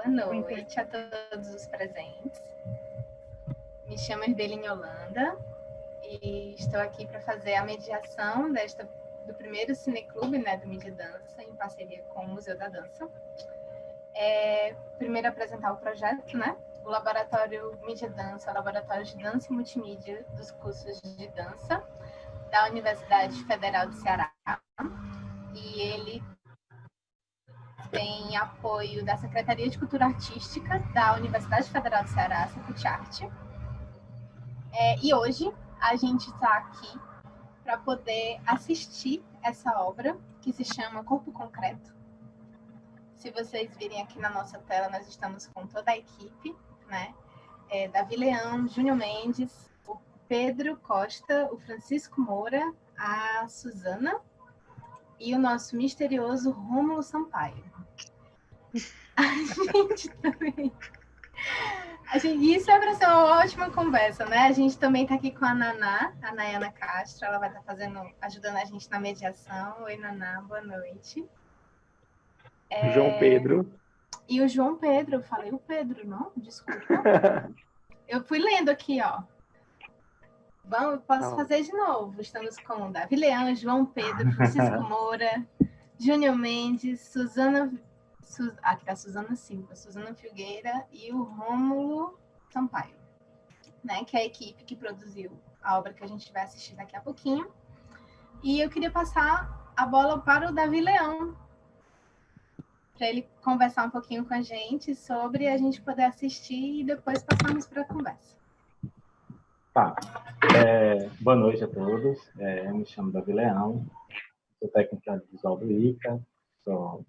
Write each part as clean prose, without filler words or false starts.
Boa noite a todos os presentes. Me chamo Erbeline Holanda e estou aqui para fazer a mediação do primeiro cineclube, né, do Mídia Dança, em parceria com o Museu da Dança. Primeiro apresentar o projeto, né? O Laboratório Mídia Dança, o Laboratório de Dança e Multimídia dos cursos de dança da Universidade Federal do Ceará. E ele tem apoio da Secretaria de Cultura Artística da Universidade Federal do Ceará, Secutiarte. E hoje a gente está aqui para poder assistir essa obra, que se chama Corpo Concreto. Se vocês virem aqui na nossa tela, nós estamos com toda a equipe, né? Davi Leão, Júnior Mendes, o Pedro Costa, o Francisco Moura, a Suzana e o nosso misterioso Rômulo Sampaio. Isso é para ser uma ótima conversa, né? A gente também está aqui com a Naná, a Nayana Castro, ela vai estar ajudando a gente na mediação. Oi, Naná, boa noite. João Pedro. E o João Pedro, eu falei o Pedro, não? Desculpa. Eu fui lendo aqui, ó. Bom, eu posso fazer de novo. Estamos com Davi Leão, João Pedro, Francisco Moura, Júnior Mendes, Suzana... Aqui está a Suzana Silva, Suzana Filgueira e o Rômulo Sampaio, né, que é a equipe que produziu a obra que a gente vai assistir daqui a pouquinho. E eu queria passar a bola para o Davi Leão, para ele conversar um pouquinho com a gente sobre a gente poder assistir e depois passarmos para a conversa. Tá. Boa noite a todos. Eu me chamo Davi Leão, sou técnica visual do ICA, sou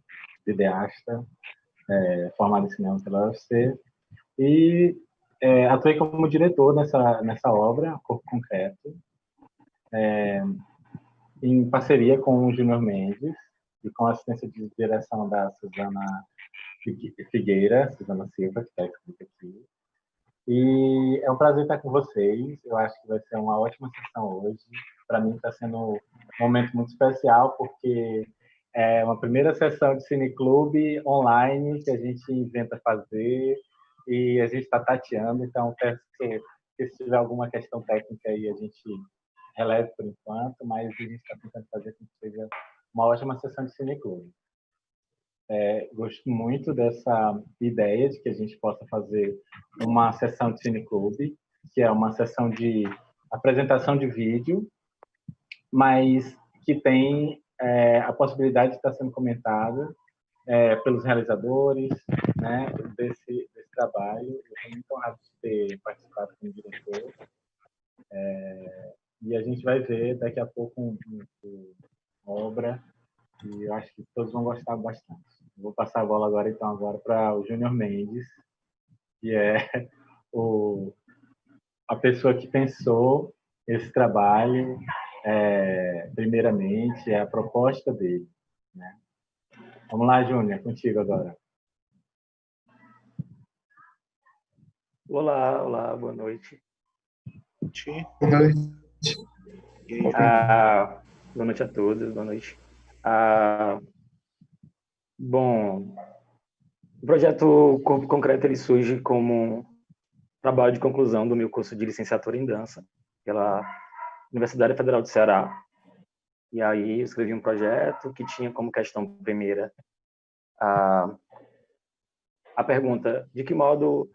videasta, formado em cinema pela UFC, e atuei como diretor nessa obra, Corpo Concreto, em parceria com o Júnior Mendes e com a assistência de direção da Suzana Figueira, Suzana Silva, que está escrita aqui. E é um prazer estar com vocês. Eu acho que vai ser uma ótima sessão hoje. Para mim está sendo um momento muito especial, porque é uma primeira sessão de cineclube online que a gente inventa fazer e a gente está tateando. Então, peço que se tiver alguma questão técnica aí, a gente releve por enquanto, mas a gente está tentando fazer com que seja uma ótima sessão de cineclube. Gosto muito dessa ideia de que a gente possa fazer uma sessão de cineclube, que é uma sessão de apresentação de vídeo, mas que tem a possibilidade de estar sendo comentada pelos realizadores, né, desse trabalho. Eu estou muito honrado de ter participado como diretor. E a gente vai ver daqui a pouco uma obra e eu acho que todos vão gostar bastante. Vou passar a bola agora para o Júnior Mendes, que é a pessoa que pensou esse trabalho, primeiramente, a proposta dele, né? Vamos lá, Júnior, contigo agora. Olá, boa noite. Boa noite. Boa noite a todos, boa noite. Bom, o projeto Corpo Concreto ele surge como um trabalho de conclusão do meu curso de licenciatura em dança pela Universidade Federal do Ceará. E aí eu escrevi um projeto que tinha como questão primeira a pergunta de que modo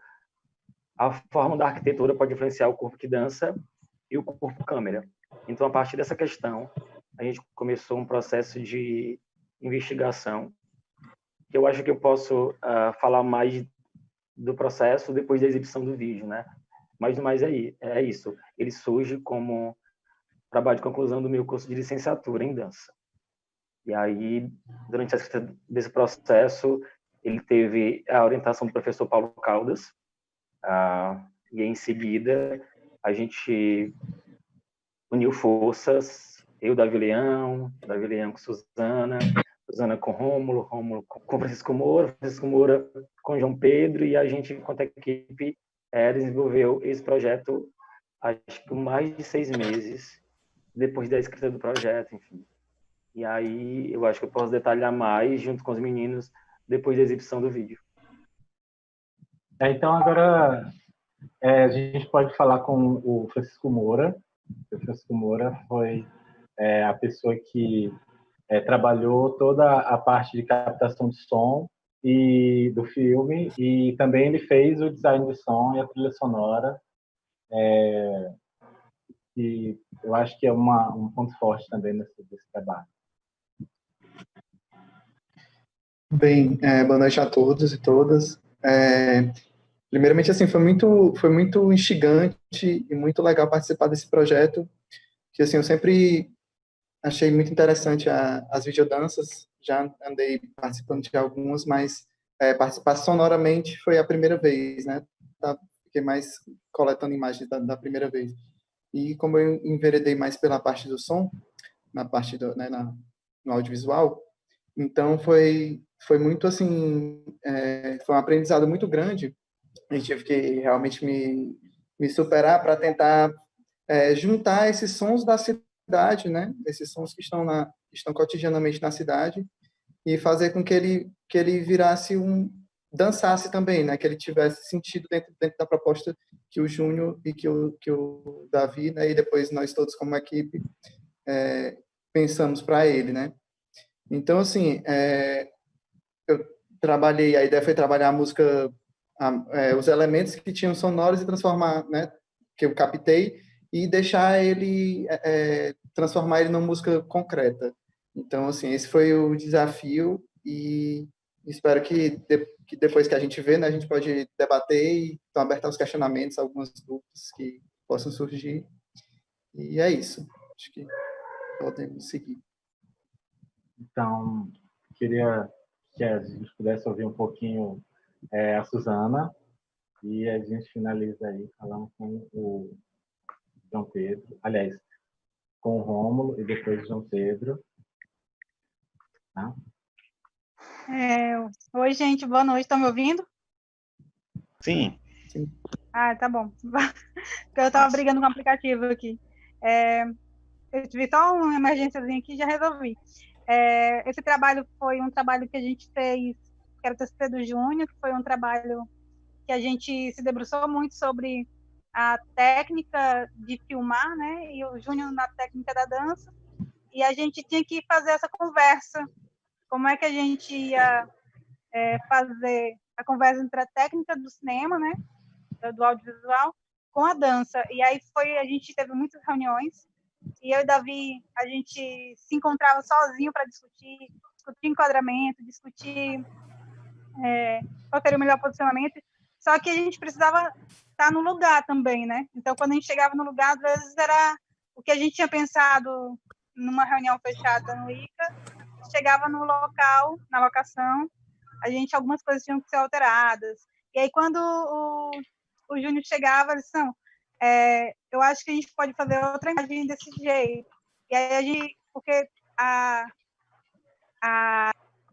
a forma da arquitetura pode influenciar o corpo que dança e o corpo câmera. Então, a partir dessa questão, a gente começou um processo de investigação, que eu acho que eu posso falar mais do processo depois da exibição do vídeo, né? Mas no mais é isso. Ele surge como trabalho de conclusão do meu curso de licenciatura em dança. E aí, durante a escrita desse processo, ele teve a orientação do professor Paulo Caldas, e em seguida a gente uniu forças, eu, Davi Leão com Suzana com Rômulo com Francisco Moura com João Pedro, e a gente, enquanto equipe, desenvolveu esse projeto, acho que mais de 6 meses depois da escrita do projeto, enfim. E aí eu acho que eu posso detalhar mais junto com os meninos depois da exibição do vídeo. Então, agora a gente pode falar com o Francisco Moura. O Francisco Moura foi a pessoa que trabalhou toda a parte de captação de som e do filme, e também ele fez o design de som e a trilha sonora, que eu acho que é um ponto forte também desse trabalho. Bem, boa noite a todos e todas. Primeiramente, assim, foi muito instigante e muito legal participar desse projeto, que, assim, eu sempre achei muito interessante as videodanças, já andei participando de algumas, mas participar sonoramente foi a primeira vez, né? Fiquei mais coletando imagens da primeira vez. E como eu enveredei mais pela parte do som, na parte né, no audiovisual, então foi muito assim, foi um aprendizado muito grande. Eu tive que realmente me superar para tentar juntar esses sons da cidade, né? Esses sons que estão cotidianamente na cidade, e fazer com que ele virasse dançasse também, né? Que ele tivesse sentido dentro da proposta que o Júnior e que o Davi, né? E depois nós todos como equipe pensamos para ele, né? Então, assim, eu trabalhei, a ideia foi trabalhar a música, os elementos que tinham sonoros e transformar, né? Que eu captei, e deixar ele, transformar ele numa música concreta. Então, assim, esse foi o desafio, e espero que depois que a gente vê, né, a gente pode debater e estão abertos aos questionamentos, algumas dúvidas que possam surgir. E é isso. Acho que podemos seguir. Então, queria que a gente pudesse ouvir um pouquinho a Suzana, e a gente finaliza aí falando com o João Pedro, aliás, com o Rômulo e depois o João Pedro. Tá? Oi, gente, boa noite. Estão me ouvindo? Sim. Sim. Ah, tá bom. Porque eu estava brigando com o aplicativo aqui. Eu tive só uma emergênciazinha aqui e já resolvi. Esse trabalho foi um trabalho que a gente fez, que era o TCC do Júnior, que foi um trabalho que a gente se debruçou muito sobre a técnica de filmar, né? E o Júnior na técnica da dança. E a gente tinha que fazer essa conversa. Como é que a gente ia fazer a conversa entre a técnica do cinema, né? Do audiovisual, com a dança. E aí a gente teve muitas reuniões, e eu e Davi, a gente se encontrava sozinho para discutir enquadramento, discutir qual seria o melhor posicionamento, só que a gente precisava estar no lugar também, né? Então, quando a gente chegava no lugar, às vezes era o que a gente tinha pensado numa reunião fechada no ICA, chegava no local, na locação, algumas coisas tinham que ser alteradas. E aí, quando o Júnior chegava, eles disse, eu acho que a gente pode fazer outra imagem desse jeito. E aí, porque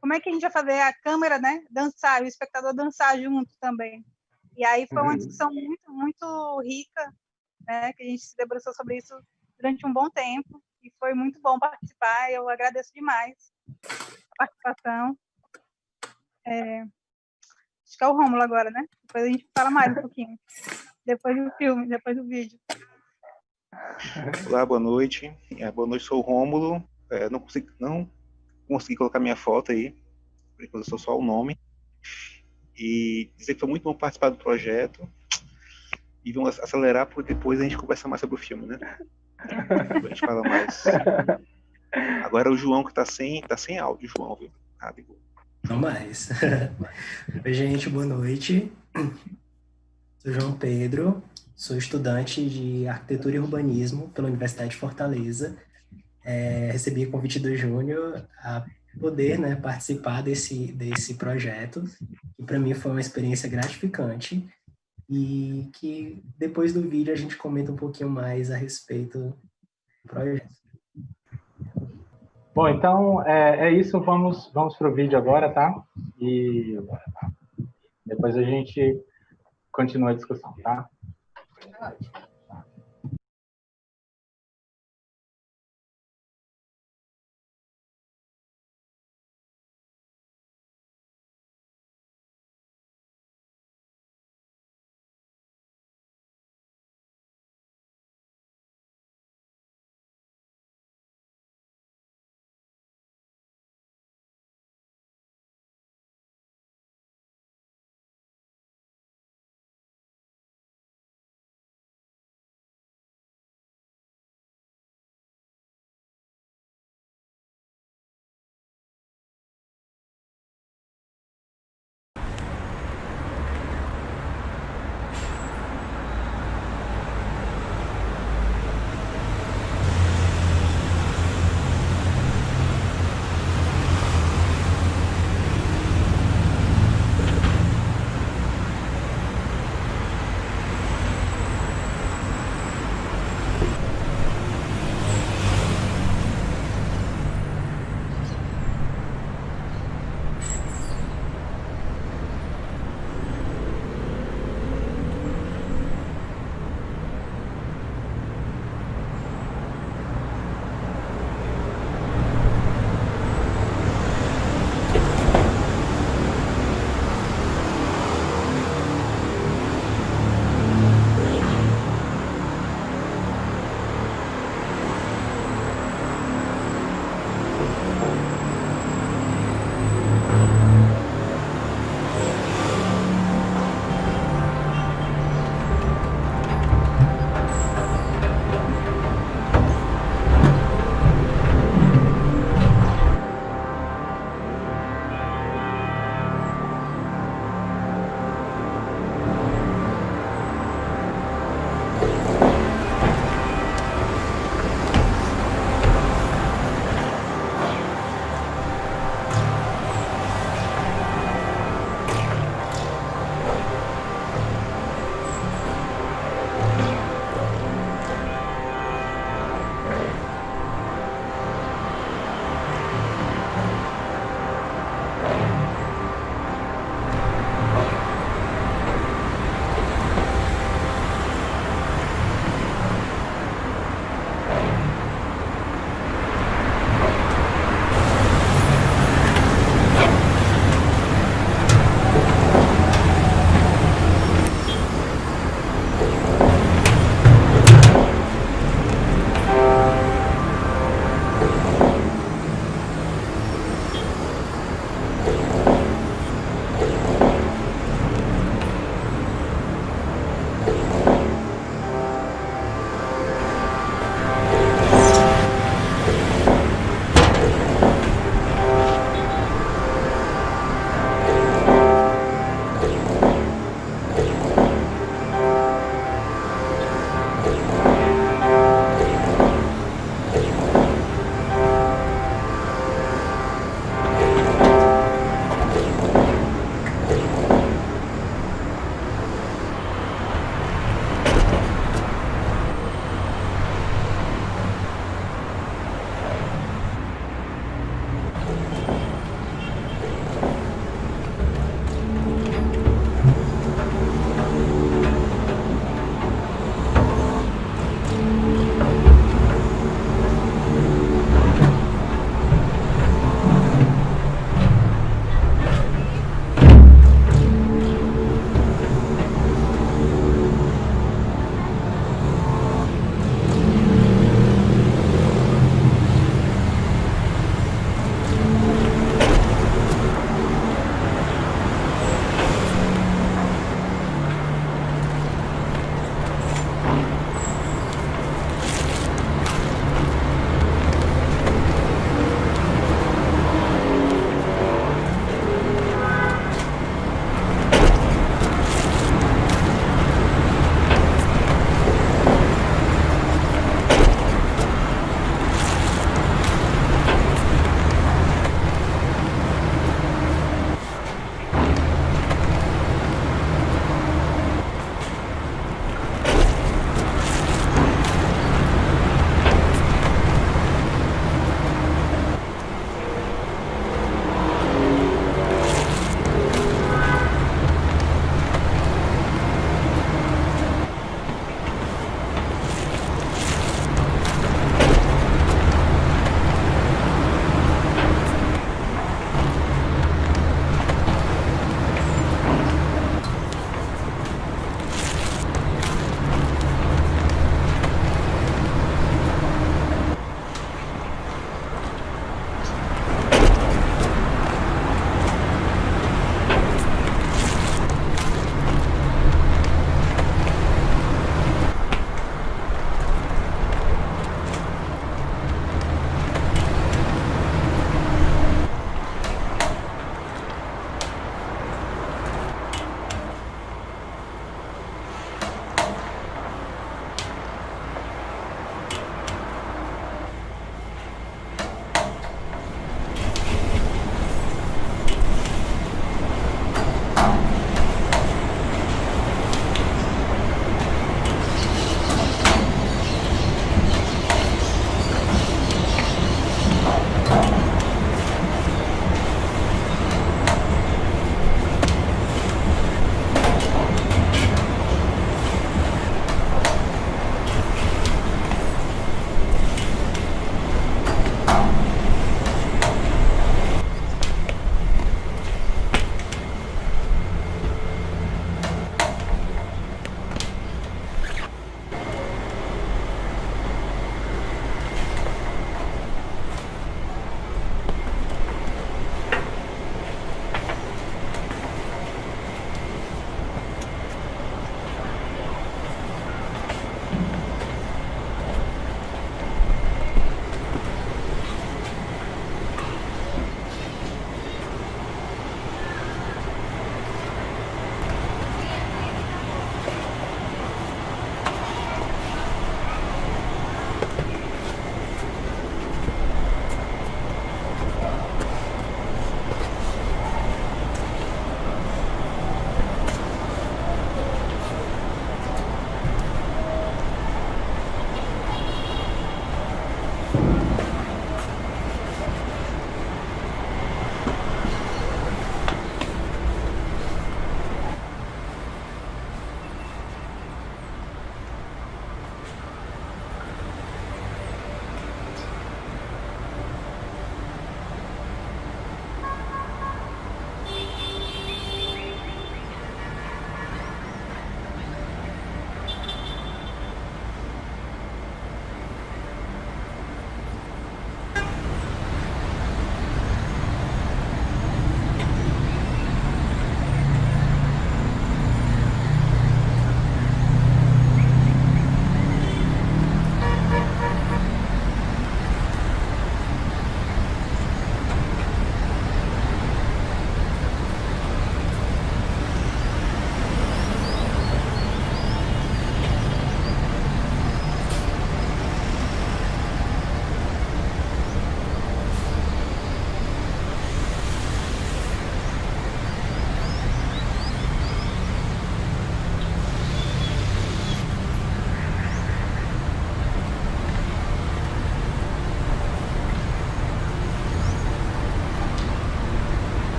como é que a gente vai fazer a câmera, né, dançar, o espectador dançar junto também. E aí foi uma discussão muito, muito rica, né, que a gente se debruçou sobre isso durante um bom tempo, e foi muito bom participar, eu agradeço demais a participação. Acho que é o Rômulo agora, né? Depois a gente fala mais um pouquinho. Depois do filme, depois do vídeo. Olá, boa noite. Boa noite, sou o Rômulo. Não consegui colocar minha foto aí, por enquanto eu sou só o nome. E dizer que foi muito bom participar do projeto. E vamos acelerar, porque depois a gente conversa mais sobre o filme, né? Depois a gente fala mais. Agora o João que tá sem áudio, João, viu? Ligou. Não mais. Oi, gente, boa noite. Sou João Pedro, sou estudante de Arquitetura e Urbanismo pela Universidade de Fortaleza. Recebi o convite do Júnior a poder, né, participar desse projeto, que para mim foi uma experiência gratificante, e que depois do vídeo a gente comenta um pouquinho mais a respeito do projeto. Bom, então é isso. Vamos para o vídeo agora, tá? E depois a gente continua a discussão, tá? Ótimo.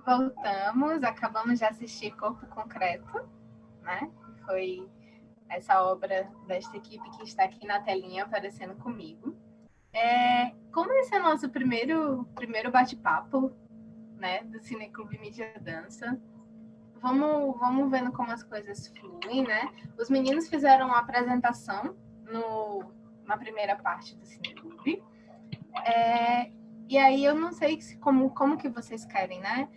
Voltamos, acabamos de assistir Corpo Concreto, né? Foi essa obra desta equipe que está aqui na telinha aparecendo comigo. Como esse é o nosso primeiro bate-papo, né, do Cineclube Mídia Dança, vamos vendo como as coisas fluem, né? Os meninos fizeram uma apresentação na primeira parte do Cineclube. E aí eu não sei como que vocês querem, né?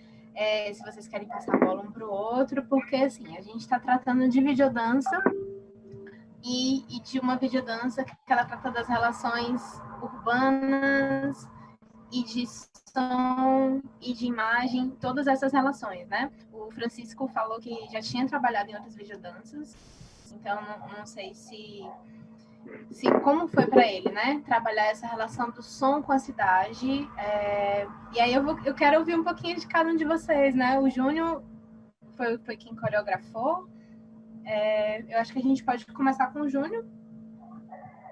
Se vocês querem passar a bola um para o outro, porque assim, a gente está tratando de videodança e de uma videodança que ela trata das relações urbanas e de som e de imagem, todas essas relações, né? O Francisco falou que já tinha trabalhado em outras videodanças, então não sei se como foi para ele, né? Trabalhar essa relação do som com a cidade. E aí eu quero ouvir um pouquinho de cada um de vocês, né? O Júnior foi quem coreografou. Eu acho que a gente pode começar com o Júnior.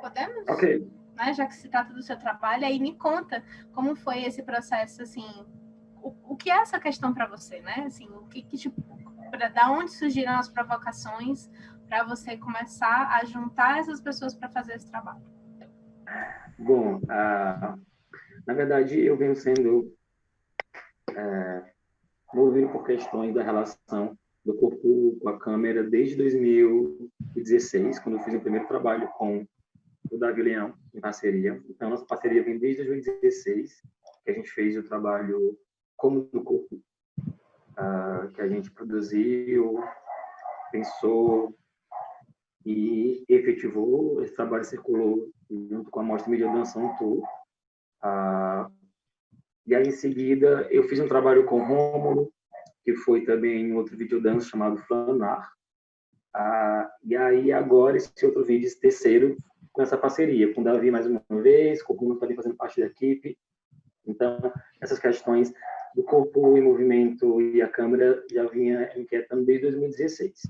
Podemos? Ok. Né? Já que se trata do seu trabalho, aí me conta como foi esse processo, assim, o que é essa questão para você, né? Assim, o que tipo, da onde surgiram as provocações para você começar a juntar essas pessoas para fazer esse trabalho? Bom, na verdade, eu venho sendo movido por questões da relação do corpo com a câmera desde 2016, quando eu fiz o primeiro trabalho com o Davi Leão, em parceria. Então, nossa parceria vem desde 2016, que a gente fez o trabalho Como do Corpo, que a gente produziu, pensou e efetivou. Esse trabalho circulou junto com a Mostra Mídia Dança On Tour. E aí, em seguida, eu fiz um trabalho com o Rômulo, que foi também outro videodança chamado Flanar. E aí, agora, esse outro vídeo, esse terceiro, com essa parceria, com o Davi mais uma vez, com o Rômulo também fazendo parte da equipe. Então, essas questões do corpo em movimento e a câmera já vinha inquietando desde 2016.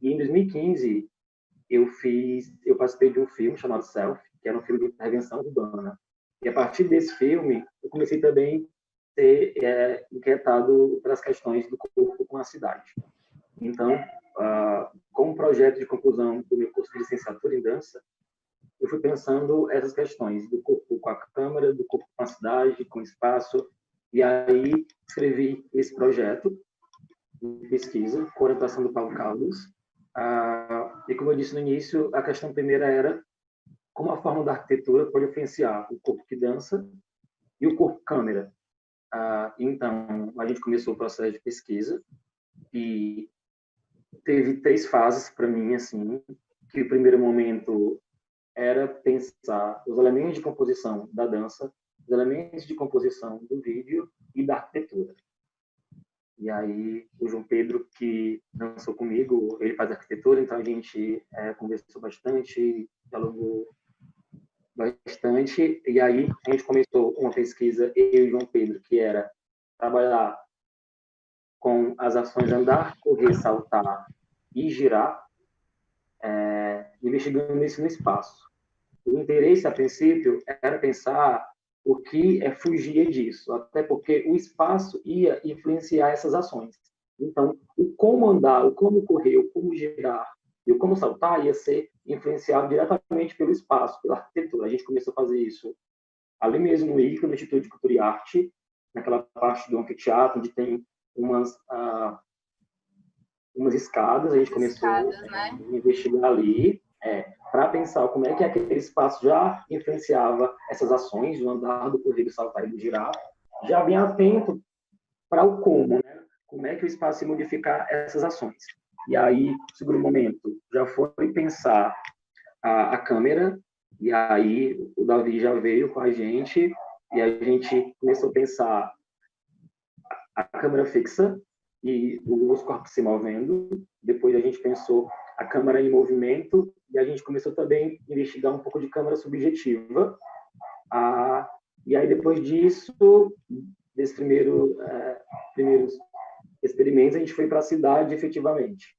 E em 2015, eu participei de um filme chamado Self, que era um filme de intervenção urbana. E a partir desse filme, eu comecei também a ser inquietado pelas questões do corpo com a cidade. Então, como projeto de conclusão do meu curso de licenciatura em dança, eu fui pensando essas questões do corpo com a câmera, do corpo com a cidade, com o espaço, e aí escrevi esse projeto de pesquisa com orientação do Paulo Carlos. E como eu disse no início, a questão primeira era como a forma da arquitetura pode influenciar o corpo que dança e o corpo câmera. Então, a gente começou o processo de pesquisa e teve 3 fases para mim, assim, que o primeiro momento era pensar os elementos de composição da dança, os elementos de composição do vídeo e da arquitetura. E aí, o João Pedro, que dançou comigo, ele faz arquitetura, então a gente conversou bastante, dialogou bastante, e aí a gente começou uma pesquisa, eu e o João Pedro, que era trabalhar com as ações andar, correr, saltar e girar, investigando isso no espaço. O interesse, a princípio, era pensar o que fugia disso, até porque o espaço ia influenciar essas ações. Então, o como andar, o como correr, o como girar e o como saltar ia ser influenciado diretamente pelo espaço, pela arquitetura. A gente começou a fazer isso ali mesmo no ICA, no Instituto de Cultura e Arte, naquela parte do anfiteatro, onde tem umas escadas. A gente começou a investigar ali, para pensar como é que aquele espaço já influenciava essas ações do andar, do correr, do saltar e do girar. Já bem atento para o como, né? Como é que o espaço ia modificar essas ações. E aí, o segundo momento, já foi pensar a câmera, e aí o Davi já veio com a gente, e a gente começou a pensar a câmera fixa e os corpos se movendo. Depois a gente pensou a câmera em movimento, e a gente começou também a investigar um pouco de câmera subjetiva. E aí, depois disso, desses primeiros experimentos, a gente foi para a cidade, efetivamente.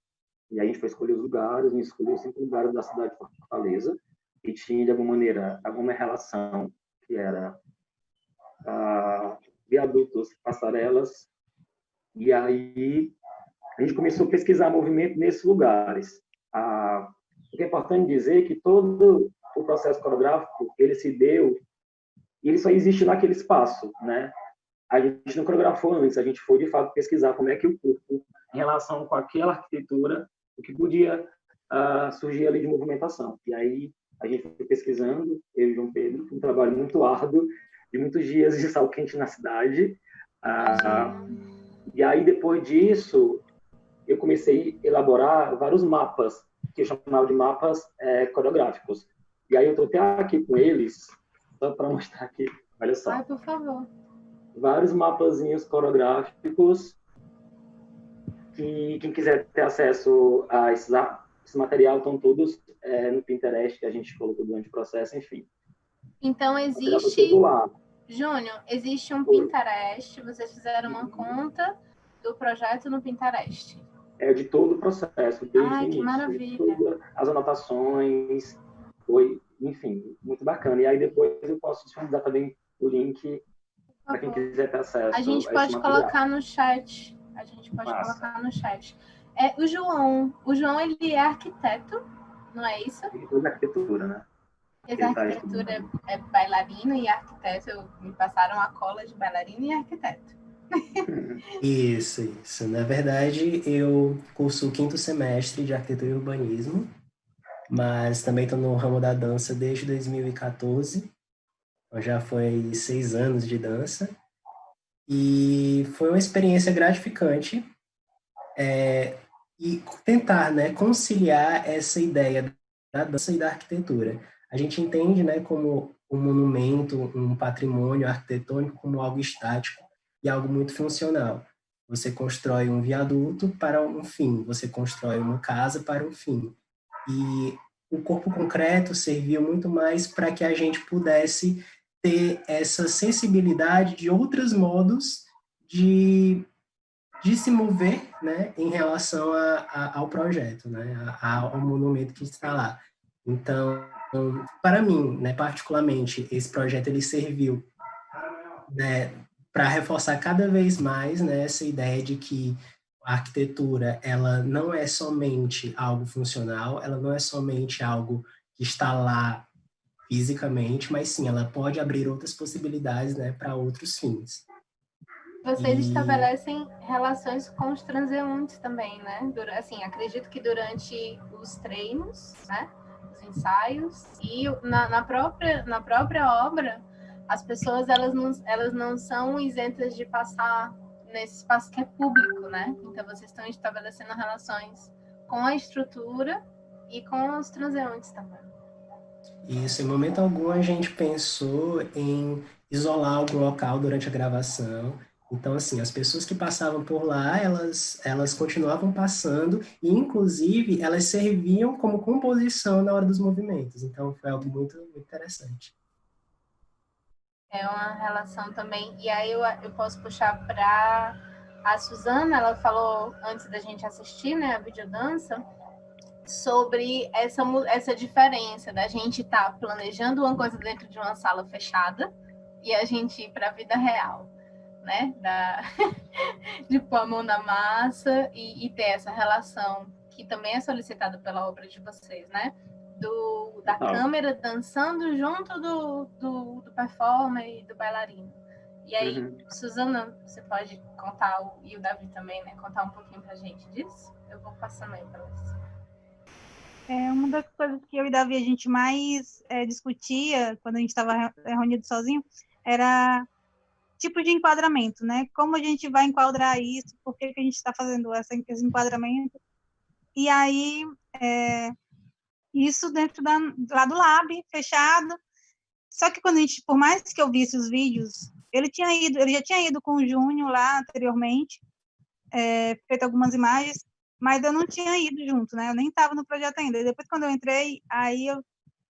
E aí a gente foi escolher os lugares, a gente escolheu 5 lugares da cidade de Fortaleza, e tinha, de alguma maneira, alguma relação, que era viadutos, passarelas, E aí a gente começou a pesquisar movimento nesses lugares. O que é importante dizer é que todo o processo coreográfico, ele se deu, e ele só existe naquele espaço, né? A gente não coreografou antes, a gente foi, de fato, pesquisar como é que o corpo, em relação com aquela arquitetura, o que podia surgir ali de movimentação. E aí a gente foi pesquisando, eu e João Pedro, um trabalho muito árduo, de muitos dias de sal quente na cidade. E aí, depois disso, eu comecei a elaborar vários mapas, que eu chamava de mapas coreográficos. E aí eu estou até aqui com eles, só para mostrar aqui, olha só. Ai, por favor. Vários mapazinhos coreográficos, que quem quiser ter acesso a esse material estão todos no Pinterest, que a gente colocou durante o processo, enfim. Então, existe, Júnior, existe um Pinterest, vocês fizeram uma conta do projeto no Pinterest. É de todo o processo, desde o início. Que maravilha. As anotações, enfim, muito bacana. E aí depois eu posso disponibilizar também o link para quem quiser ter acesso. A gente pode colocar no chat. O João, ele é arquiteto, não é isso? Ele fez arquitetura, né? Fez arquitetura, é bailarino e arquiteto. Me passaram a cola de bailarino e arquiteto. Isso. Na verdade, eu curso o 5º semestre de arquitetura e urbanismo, mas também estou no ramo da dança desde 2014. Então já foi 6 anos de dança. E foi uma experiência gratificante e tentar, né, conciliar essa ideia da dança e da arquitetura. A gente entende, né, como um monumento, um patrimônio arquitetônico como algo estático e algo muito funcional. Você constrói um viaduto para um fim, você constrói uma casa para um fim. E o corpo concreto servia muito mais para que a gente pudesse ter essa sensibilidade de outros modos de se mover, né, em relação ao projeto, né, ao monumento que está lá. Então, para mim, né, particularmente, esse projeto ele serviu, né, para reforçar cada vez mais, né, essa ideia de que a arquitetura ela não é somente algo funcional, ela não é somente algo que está lá fisicamente, mas sim, ela pode abrir outras possibilidades, né, para outros fins. Vocês estabelecem relações com os transeuntes também, né? Assim, acredito que durante os treinos, né, os ensaios e na própria obra, as pessoas elas não são isentas de passar nesse espaço que é público, né? Então vocês estão estabelecendo relações com a estrutura e com os transeuntes também. Isso, em momento algum a gente pensou em isolar algum local durante a gravação. Então, assim, as pessoas que passavam por lá, elas continuavam passando e, inclusive, elas serviam como composição na hora dos movimentos. Então, foi algo muito, muito interessante. É uma relação também. E aí eu posso puxar para a Suzana, ela falou antes da gente assistir, né, a videodança, sobre essa diferença da gente estar planejando uma coisa dentro de uma sala fechada e a gente ir para a vida real, né? De pôr a mão na massa e ter essa relação que também é solicitada pela obra de vocês, né? Da câmera dançando junto do performer e do bailarino. E aí, Suzana, você pode contar, e o Davi também, né? Contar um pouquinho pra gente disso? Eu vou passando aí para você. Uma das coisas que eu e Davi a gente mais discutia quando a gente estava reunido sozinho era tipo de enquadramento, né? Como a gente vai enquadrar isso? Por que a gente está fazendo esse enquadramento? E aí, isso dentro lá do lab, fechado. Só que quando por mais que eu visse os vídeos, ele já tinha ido com o Júnior lá anteriormente, feito algumas imagens, mas eu não tinha ido junto, né? Eu nem estava no projeto ainda. E depois, quando eu entrei,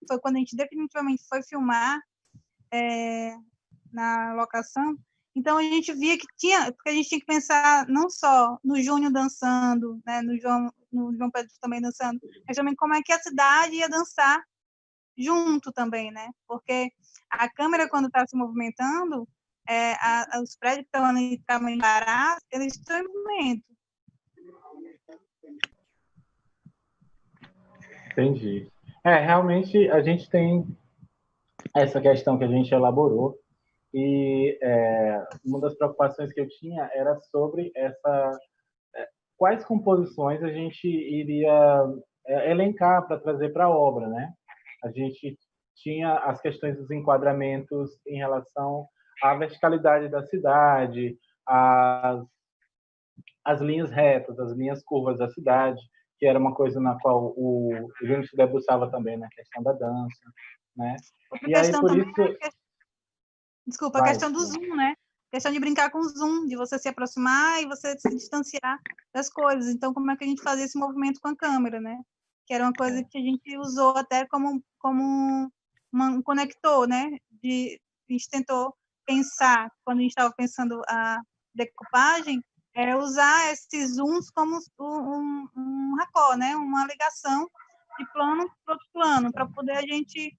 foi quando a gente definitivamente foi filmar na locação. Então, a gente via que porque a gente tinha que pensar não só no Júnior dançando, né? no João Pedro também dançando, mas também como é que a cidade ia dançar junto também, né? Porque a câmera, quando está se movimentando, os prédios que estão ali tamanho barato, eles estão em movimento. Entendi. Realmente a gente tem essa questão que a gente elaborou e uma das preocupações que eu tinha era sobre quais composições a gente iria elencar para trazer para a obra, né? A gente tinha as questões dos enquadramentos em relação à verticalidade da cidade, as linhas retas, as linhas curvas da cidade, que era uma coisa na qual o Júnior se debruçava também na questão da dança, né? Outra E aí, questão por também isso... Desculpa, a questão do zoom, né? A questão de brincar com o zoom, de você se aproximar e você se distanciar das coisas. Então, como é que a gente fazia esse movimento com a câmera, né? Que era uma coisa que a gente usou até como um conector, né? A gente tentou pensar, quando a gente estava pensando a decupagem, usar esses zooms como um raccord, né? Uma ligação de plano para outro plano, para poder a gente,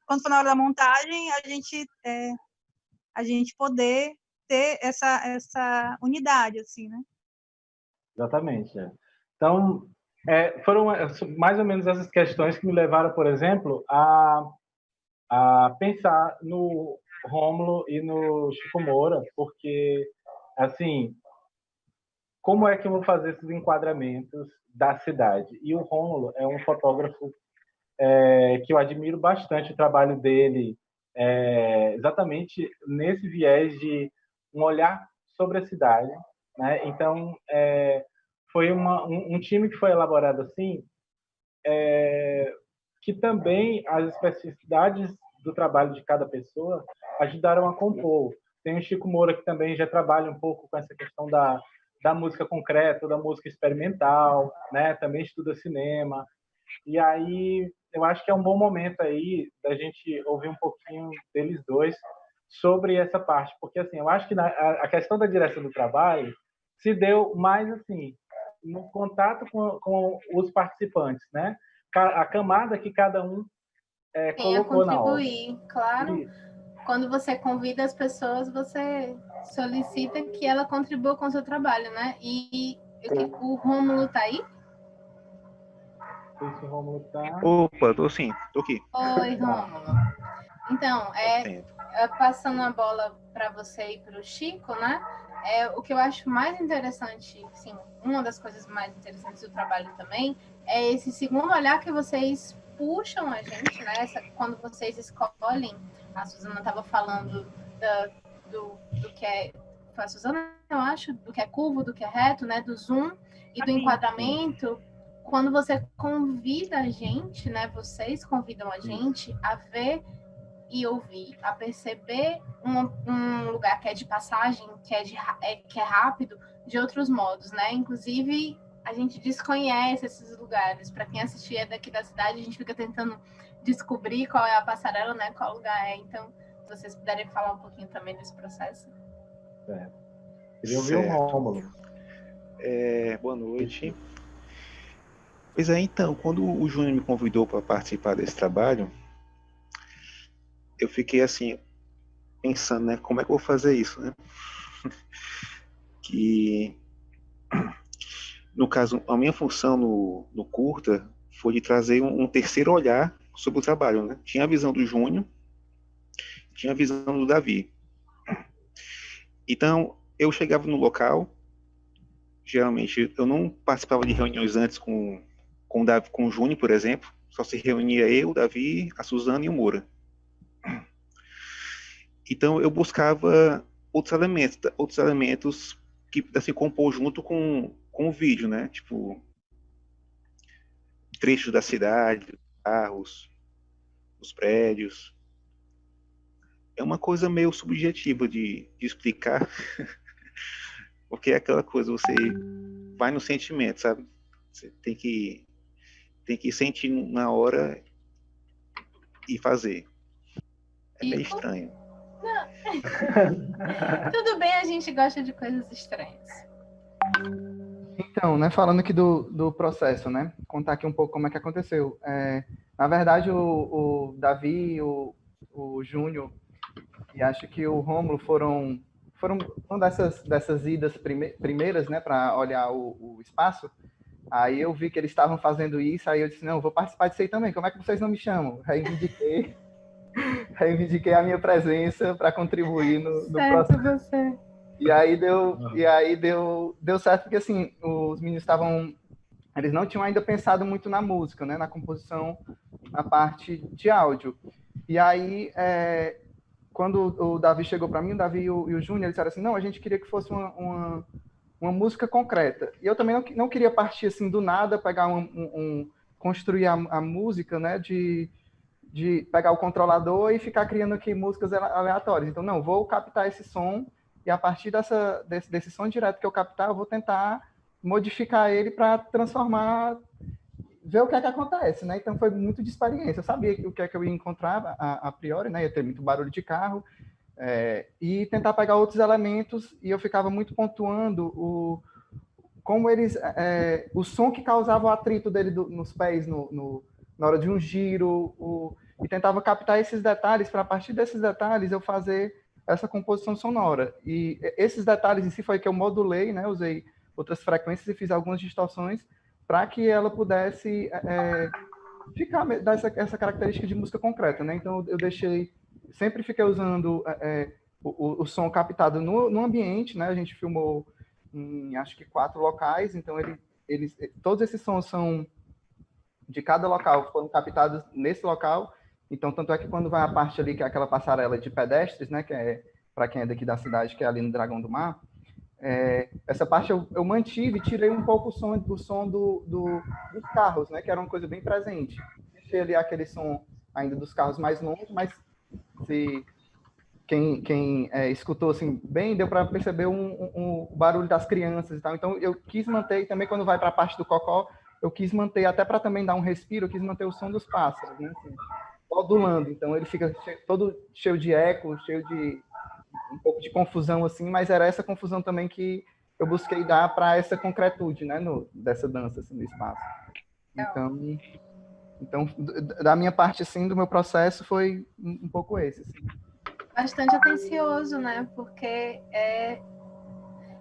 quando for na hora da montagem, a gente poder ter essa unidade, assim, né? Exatamente. Então, foram mais ou menos essas questões que me levaram, por exemplo, a pensar no Rômulo e no Chico Moura, porque, assim, como é que eu vou fazer esses enquadramentos da cidade? E o Rômulo é um fotógrafo que eu admiro bastante o trabalho dele, exatamente nesse viés de um olhar sobre a cidade, né? Então, foi um time que foi elaborado assim, que também as especificidades do trabalho de cada pessoa ajudaram a compor. Tem o Chico Moura, que também já trabalha um pouco com essa questão da música concreta, da música experimental, né? Também estuda cinema. E aí, eu acho que é um bom momento aí da gente ouvir um pouquinho deles dois sobre essa parte, porque assim, eu acho que a questão da direção do trabalho se deu mais assim no contato com os participantes, né? A camada que cada um colocou na obra. Contribuir, claro. Isso. Quando você convida as pessoas, você solicita que ela contribua com o seu trabalho, né? E o Rômulo tá aí? Esse Rômulo tá... Opa, tô sim, tô aqui. Oi, Rômulo. Então, passando a bola para você e para o Chico, né? O que eu acho mais interessante, sim, uma das coisas mais interessantes do trabalho também, é esse segundo olhar que vocês puxam a gente, né? Quando vocês escolhem, a Suzana estava falando do que é, foi a Suzana, eu acho, do que é curvo, do que é reto, né? Do zoom e do enquadramento. Quando você convida a gente, né? Vocês convidam a gente a ver e ouvir, a perceber um lugar que é de passagem, que é rápido, de outros modos, né? Inclusive, a gente desconhece esses lugares. Para quem assistir daqui da cidade, a gente fica tentando descobrir qual é a passarela, né? Qual lugar é. Então, se vocês puderem falar um pouquinho também desse processo. Queria ouvir o Rômulo. Boa noite. Pois então, quando o Júnior me convidou para participar desse trabalho, eu fiquei assim, pensando, né, como é que eu vou fazer isso, né? Que, no caso, a minha função no curta foi de trazer um terceiro olhar sobre o trabalho, né? Tinha a visão do Júnior, tinha a visão do Davi. Então, eu chegava no local, geralmente, eu não participava de reuniões antes com o Júnior, por exemplo, só se reunia eu, o Davi, a Suzana e o Moura. Então, eu buscava outros elementos que assim, compor junto com o vídeo, né? Tipo, trechos da cidade, carros, os prédios. É uma coisa meio subjetiva de explicar, porque é aquela coisa, você vai no sentimento, sabe? Você tem que sentir na hora e fazer. É meio estranho. Tudo bem, a gente gosta de coisas estranhas. Então, né, falando aqui do processo, né? Contar aqui um pouco como é que aconteceu. Na verdade, o Davi e o Júnior, E acho que o Rômulo foram uma dessas idas primeiras, né, para olhar o espaço. Aí eu vi que eles estavam fazendo isso, aí eu disse, não, vou participar disso aí também, como é que vocês não me chamam? Reivindiquei a minha presença para contribuir no Certo, processo. você. E aí deu certo, porque assim, os meninos eles não tinham ainda pensado muito na música, né, na composição, na parte de áudio. E aí, quando o Davi chegou para mim, o Davi e o Júnior, eles disseram assim, não, a gente queria que fosse uma música concreta. E eu também não queria partir assim do nada, pegar construir a música, né, de pegar o controlador e ficar criando aqui músicas aleatórias. Então, não, vou captar esse som e a partir desse som direto que eu captar, eu vou tentar modificar ele para transformar, ver o que é que acontece, né? Então, foi muito de experiência. Eu sabia o que é que eu ia encontrar a priori, né? Ia ter muito barulho de carro, e tentar pegar outros elementos, e eu ficava muito pontuando como eles, o som que causava o atrito dele nos pés na hora de um giro, e tentava captar esses detalhes para a partir desses detalhes eu fazer essa composição sonora. E esses detalhes em si foi que eu modulei, né? Usei outras frequências e fiz algumas distorções para que ela pudesse dar essa característica de música concreta, né? Então eu sempre fiquei usando o som captado no ambiente, né? A gente filmou em acho que 4 locais, então todos esses sons são de cada local, foram captados nesse local. Então, tanto é que quando vai a parte ali, que é aquela passarela de pedestres, né, que é para quem é daqui da cidade, que é ali no Dragão do Mar, essa parte eu mantive e tirei um pouco o som dos carros, né, que era uma coisa bem presente. Deixei ali aquele som ainda dos carros mais longe, mas se quem escutou assim bem, deu para perceber um barulho das crianças e tal. Então, eu quis manter, e também quando vai para a parte do cocó, eu quis manter, até para também dar um respiro, eu quis manter o som dos pássaros, né, assim, modulando. Então, ele fica todo cheio de eco, cheio de um pouco de confusão, assim, mas era essa confusão também que eu busquei dar para essa concretude, né, dessa dança, assim, no espaço. Então, da minha parte, assim, do meu processo, foi um pouco esse, assim. Bastante atencioso, né, porque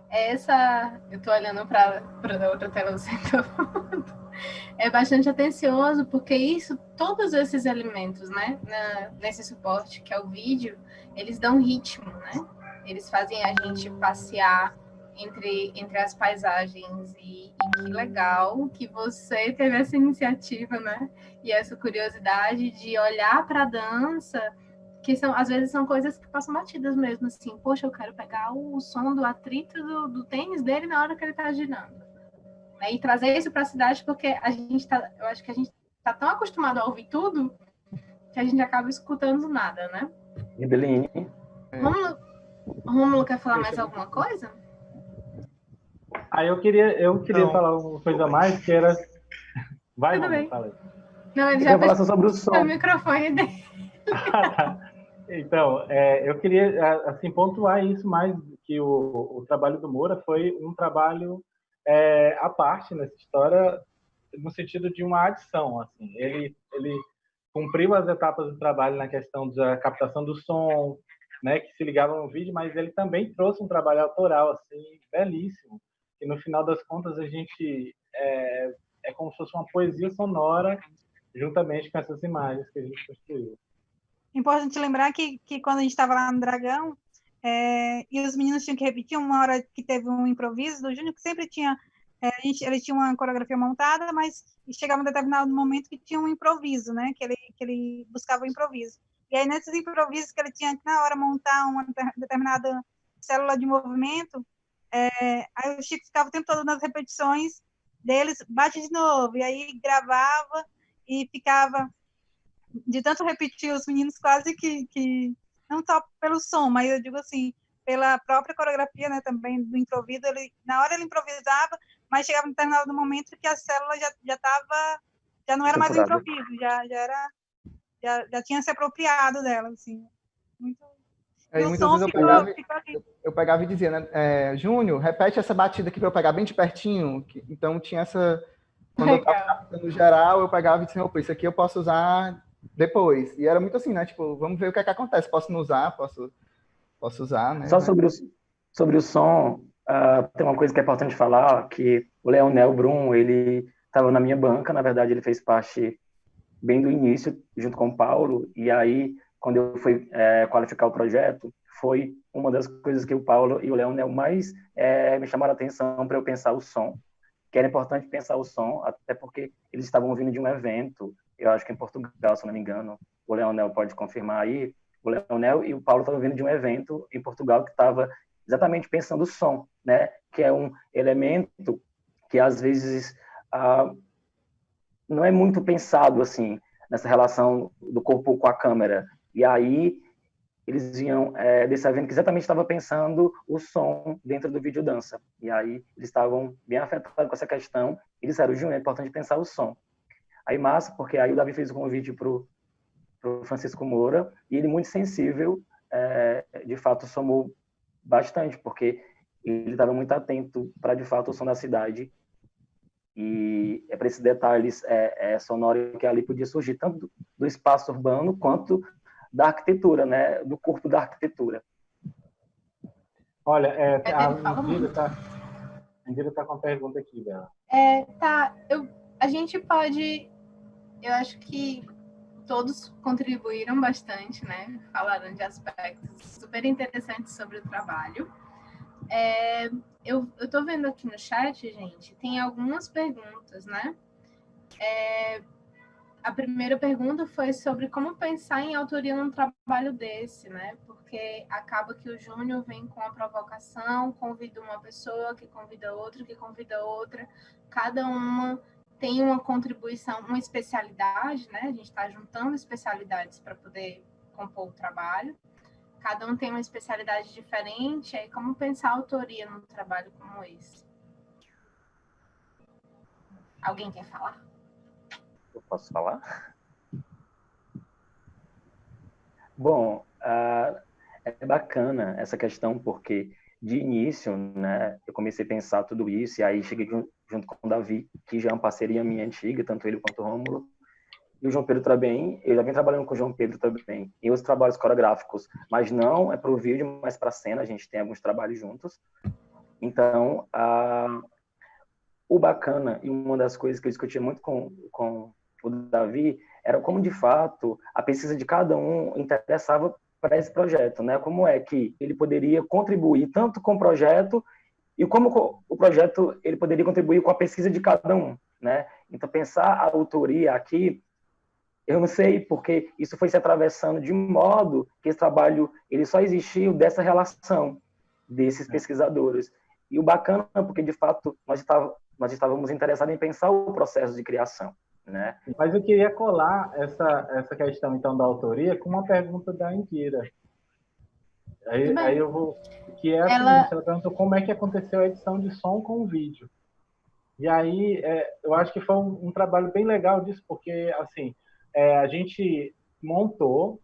essa... Eu tô olhando para outra tela do centro. É bastante atencioso, porque todos esses elementos, né, nesse suporte, que é o vídeo, eles dão ritmo, né? Eles fazem a gente passear entre as paisagens, e que legal que você teve essa iniciativa, né? E essa curiosidade de olhar para a dança, que às vezes são coisas que passam batidas mesmo, assim, poxa, eu quero pegar o som do atrito do tênis dele na hora que ele está girando. E trazer isso para a cidade, porque eu acho que a gente está tão acostumado a ouvir tudo que a gente acaba escutando nada, né? Ebeline. Rômulo quer falar mais alguma coisa? Eu queria falar uma coisa a mais, que era... Vai, Tudo bem. Fala aí. Não, ele já fez sobre o som. O microfone dele. Então, eu queria assim pontuar isso mais, que o trabalho do Moura foi um trabalho à parte nessa história, no sentido de uma adição, assim. Ele cumpriu as etapas do trabalho na questão da captação do som, né, que se ligava no vídeo, mas ele também trouxe um trabalho autoral, assim, belíssimo, e no final das contas a gente é como se fosse uma poesia sonora juntamente com essas imagens que a gente construiu. Importante lembrar que quando a gente estava lá no Dragão, e os meninos tinham que repetir, uma hora que teve um improviso do Júnior, que sempre tinha, ele tinha uma coreografia montada, mas chegava um determinado momento que tinha um improviso, né, que ele buscava o improviso. E aí, nesses improvisos que ele tinha que, na hora, montar uma determinada célula de movimento, aí o Chico ficava o tempo todo nas repetições deles, bate de novo, e aí gravava e ficava, de tanto repetir, os meninos quase que não só pelo som, mas eu digo assim, pela própria coreografia, né, também do improviso, na hora ele improvisava, mas chegava um determinado momento que a célula já não era mais um improviso, já tinha se apropriado dela, assim, muito... Aí, muitas vezes eu pegava e dizia, né, Júnior, repete essa batida aqui para eu pegar bem de pertinho. Então tinha essa... Quando eu estava captando geral, eu pegava e dizia, opa, isso aqui eu posso usar depois. E era muito assim, né, tipo, vamos ver o que é que acontece, posso não usar, posso posso usar, né? Só sobre o som, tem uma coisa que é importante falar, que o Leonel Brum, ele estava na minha banca, na verdade ele fez parte bem do início, junto com o Paulo, e aí, quando eu fui qualificar o projeto, foi uma das coisas que o Paulo e o Leonel mais me chamaram a atenção para eu pensar o som, que era importante pensar o som, até porque eles estavam vindo de um evento, eu acho que em Portugal, se não me engano, o Leonel pode confirmar aí, o Leonel e o Paulo estavam vindo de um evento em Portugal que estava exatamente pensando o som, né? Que é um elemento que às vezes não é muito pensado assim nessa relação do corpo com a câmera. E aí eles vinham desse evento que exatamente estava pensando o som dentro do vídeo dança. E aí eles estavam bem afetados com essa questão e disseram, Júnior, é importante pensar o som. Aí massa, porque aí o Davi fez o convite para o Francisco Moura e ele muito sensível, de fato somou bastante, porque ele estava muito atento para de fato o som da cidade e para esses detalhes sonoros que ali podia surgir tanto do espaço urbano quanto da arquitetura, né, do corpo da arquitetura. Olha, a Indira está com uma pergunta aqui dela. A gente pode, eu acho que todos contribuíram bastante, né? Falaram de aspectos super interessantes sobre o trabalho. Eu estou vendo aqui no chat, gente, tem algumas perguntas, né? A primeira pergunta foi sobre como pensar em autoria num trabalho desse, né? Porque acaba que o Júnior vem com a provocação, convida uma pessoa, que convida outra, que convida outra. Cada uma tem uma contribuição, uma especialidade, né? A gente está juntando especialidades para poder compor o trabalho. Cada um tem uma especialidade diferente. Aí como pensar a autoria num trabalho como esse? Alguém quer falar? Eu posso falar? Bom, é bacana essa questão, porque de início, né, eu comecei a pensar tudo isso, e aí cheguei junto com o Davi, que já é uma parceria minha antiga, tanto ele quanto o Rômulo, e o João Pedro também. Eu já venho trabalhando com o João Pedro também, em outros trabalhos coreográficos, mas não é para o vídeo, mas para a cena, a gente tem alguns trabalhos juntos. Então, o bacana, e uma das coisas que eu discutia muito com o Davi, era como, de fato, a pesquisa de cada um interessava para esse projeto, né? Como é que ele poderia contribuir tanto com o projeto e como o projeto ele poderia contribuir com a pesquisa de cada um, né? Então, pensar a autoria aqui, eu não sei, porque isso foi se atravessando de um modo que esse trabalho ele só existiu dessa relação desses pesquisadores. E o bacana, porque, de fato, nós estávamos interessados em pensar o processo de criação, né? Mas eu queria colar essa questão, então, da autoria com uma pergunta da Indira. Aí eu vou... Que é a seguinte, ela perguntou como é que aconteceu a edição de som com o vídeo. E aí, eu acho que foi um trabalho bem legal disso, porque, assim, a gente montou,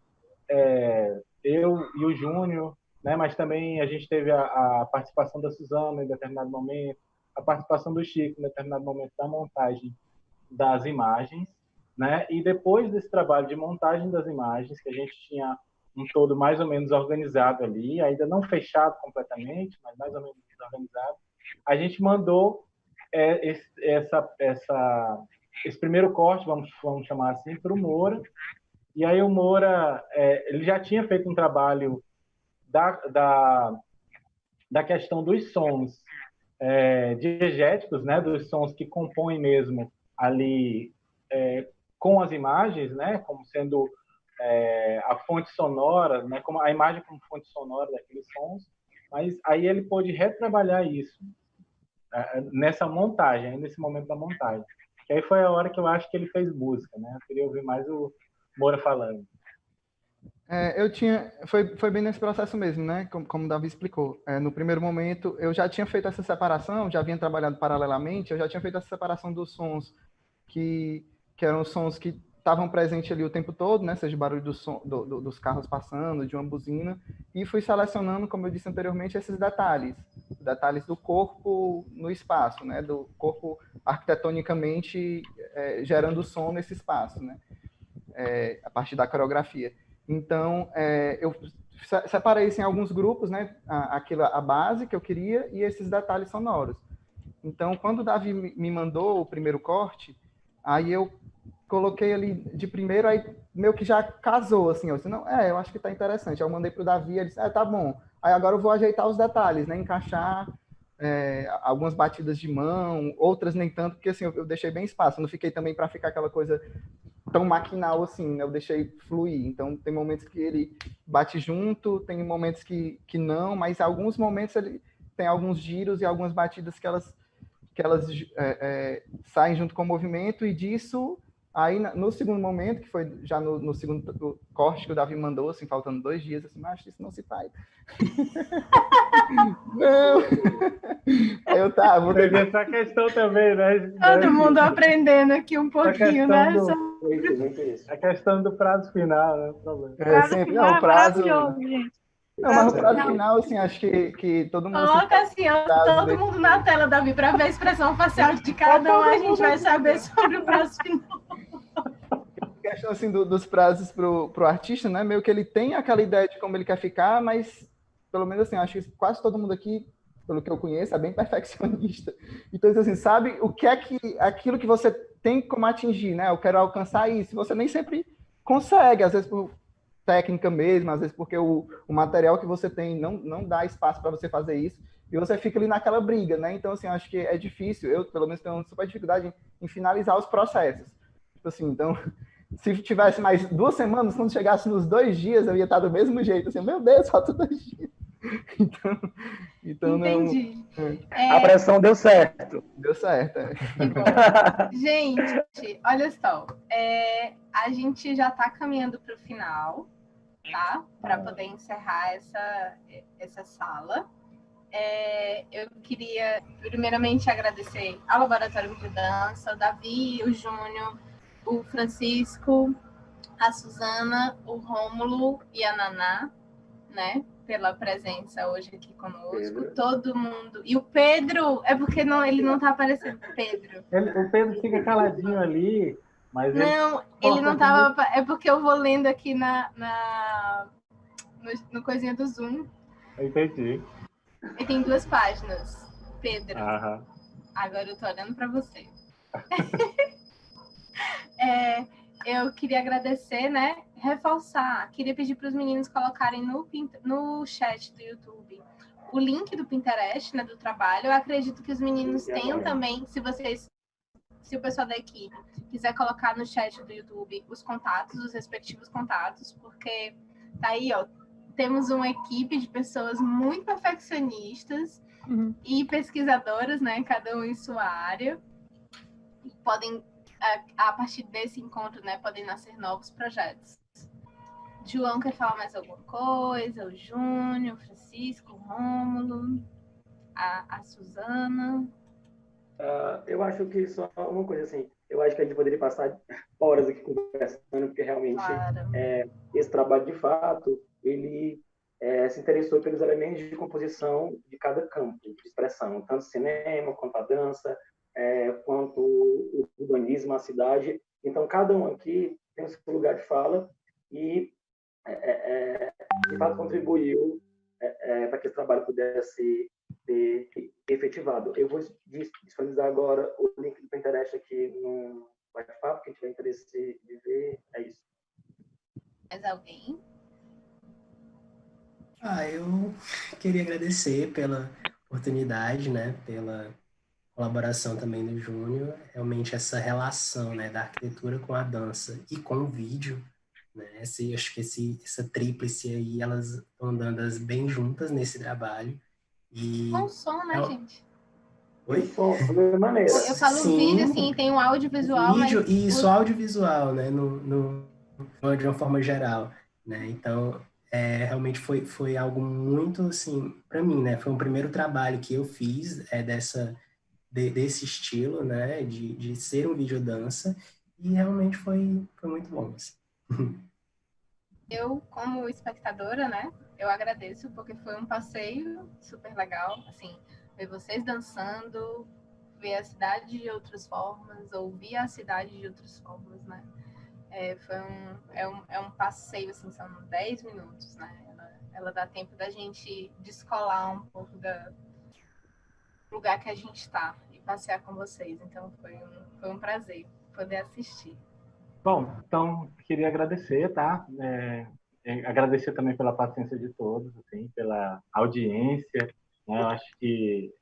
eu e o Júnior, né, mas também a gente teve a participação da Suzana em determinado momento, a participação do Chico em determinado momento da montagem das imagens, né? E depois desse trabalho de montagem das imagens, que a gente tinha um todo mais ou menos organizado ali, ainda não fechado completamente, mas mais ou menos organizado, a gente mandou esse primeiro corte, vamos chamar assim, para o Moura. E aí o Moura, ele já tinha feito um trabalho da questão dos sons diegéticos, né, dos sons que compõem mesmo ali com as imagens, né, como sendo a fonte sonora, né, como a imagem como fonte sonora daqueles sons, mas aí ele pôde retrabalhar isso nessa montagem, nesse momento da montagem. Que aí foi a hora que eu acho que ele fez música, né? Eu queria ouvir mais o Moura falando. Foi bem nesse processo mesmo, né? Como o Davi explicou. No primeiro momento, eu já tinha feito essa separação, já vinha trabalhado paralelamente, eu já tinha feito essa separação dos sons que eram os sons que estavam presentes ali o tempo todo, né? Seja o barulho dos carros passando, de uma buzina, e fui selecionando, como eu disse anteriormente, esses detalhes do corpo no espaço, né? Do corpo arquitetonicamente gerando som nesse espaço, né? A partir da coreografia. Então, eu separei assim, alguns grupos, né? A base que eu queria e esses detalhes sonoros. Então, quando o Davi me mandou o primeiro corte, aí eu coloquei ali de primeiro, aí meio que já casou, assim. Eu disse, não, eu acho que tá interessante. Aí eu mandei pro Davi, ele disse, tá bom. Aí agora eu vou ajeitar os detalhes, né? Encaixar algumas batidas de mão, outras nem tanto, porque assim, eu deixei bem espaço. Eu não fiquei também para ficar aquela coisa tão maquinal assim, né? Eu deixei fluir. Então, tem momentos que ele bate junto, tem momentos que não, mas alguns momentos ele tem alguns giros e algumas batidas que elas saem junto com o movimento, e disso, aí no segundo momento, que foi já no segundo corte que o Davi mandou, assim, faltando 2 dias, assim, mas isso não se faz. Não! Aí eu vou Teve essa questão também, né? Todo mundo aprendendo aqui um pouquinho, né? A questão do prazo final, né? O problema. Prazo sempre, final o prazo... maravilhoso, gente. Não, mas o prazo final, assim, acho que todo mundo... Coloca assim, todo mundo na tela, Davi, para ver a expressão facial de cada um, a gente vai saber sobre o prazo final. A questão, assim, dos prazos pro artista, né? Meio que ele tem aquela ideia de como ele quer ficar, mas, pelo menos, assim, acho que quase todo mundo aqui, pelo que eu conheço, é bem perfeccionista. Então, assim, sabe o que é aquilo que você tem como atingir, né? Eu quero alcançar isso. Você nem sempre consegue, às vezes por técnica mesmo, às vezes porque o material que você tem não dá espaço para você fazer isso, e você fica ali naquela briga, né? Então, assim, acho que é difícil. Eu, pelo menos, tenho uma super dificuldade em finalizar os processos. Tipo assim, então, se tivesse mais 2 semanas, quando chegasse nos 2 dias, eu ia estar do mesmo jeito. Assim, meu Deus, falta 2 dias. Então Entendi. A pressão deu certo. Deu certo. Gente, olha só. A gente já está caminhando para o final, tá? Para poder encerrar essa sala. Eu queria, primeiramente, agradecer ao Laboratório de Dança, o Davi, o Júnior, o Francisco, a Suzana, o Rômulo e a Naná, né? Pela presença hoje aqui conosco. Pedro. Todo mundo. E o Pedro, é porque ele não tá aparecendo. Pedro. O Pedro fica caladinho ali, mas não, ele não tava. É porque eu vou lendo aqui no coisinha do Zoom. Entendi. E tem 2 páginas. Pedro. Aham. Agora eu tô olhando para você. Eu queria agradecer, né? Reforçar. Queria pedir para os meninos colocarem no chat do YouTube o link do Pinterest, né, do trabalho. Eu acredito que os meninos tenham também, se o pessoal da equipe quiser colocar no chat do YouTube os contatos, os respectivos contatos, porque tá aí, ó, temos uma equipe de pessoas muito perfeccionistas e pesquisadoras, né, cada um em sua área, e podem, a partir desse encontro, né, podem nascer novos projetos. João quer falar mais alguma coisa? O Júnior, o Francisco, o Rômulo, a Suzana. Eu acho que só uma coisa assim, eu acho que a gente poderia passar horas aqui conversando, porque realmente esse trabalho, de fato, ele se interessou pelos elementos de composição de cada campo de expressão, tanto cinema, quanto a dança, quanto o urbanismo, a cidade. Então, cada um aqui tem o seu lugar de fala e, de fato, contribuiu para que esse trabalho pudesse ser efetivado. Eu vou disponibilizar agora o link do Pinterest aqui no bate-papo, quem tiver interesse de ver, é isso. Mais alguém? Eu queria agradecer pela oportunidade, né, pela colaboração também do Júnior, realmente essa relação, né, da arquitetura com a dança e com o vídeo, né, acho que essa tríplice aí, elas estão andando bem juntas nesse trabalho. E com som, né, gente? Oi? Som, de alguma maneira. Eu falo vídeo, assim, tem um audiovisual, vídeo, mas... Isso, audiovisual, né, de uma forma geral, né, então... realmente foi algo muito, assim, para mim, né? Foi um primeiro trabalho que eu fiz desse estilo, né? De ser um videodança, e realmente foi muito bom. Assim. Eu, como espectadora, né? Eu agradeço, porque foi um passeio super legal, assim, ver vocês dançando, ver a cidade de outras formas, ouvir a cidade de outras formas, né? É um passeio, assim, são 10 minutos, né? Ela dá tempo da gente descolar um pouco do lugar que a gente está e passear com vocês. Então, foi um prazer poder assistir. Bom, então, queria agradecer, tá? Agradecer também pela paciência de todos, assim, pela audiência, né? Eu acho que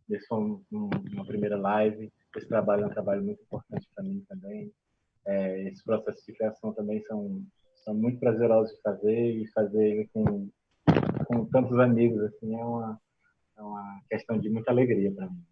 esse foi uma primeira live. Esse trabalho é um trabalho muito importante para mim também. Esses processos de criação também são muito prazerosos de fazer, e fazer com tantos amigos, assim, é uma questão de muita alegria para mim.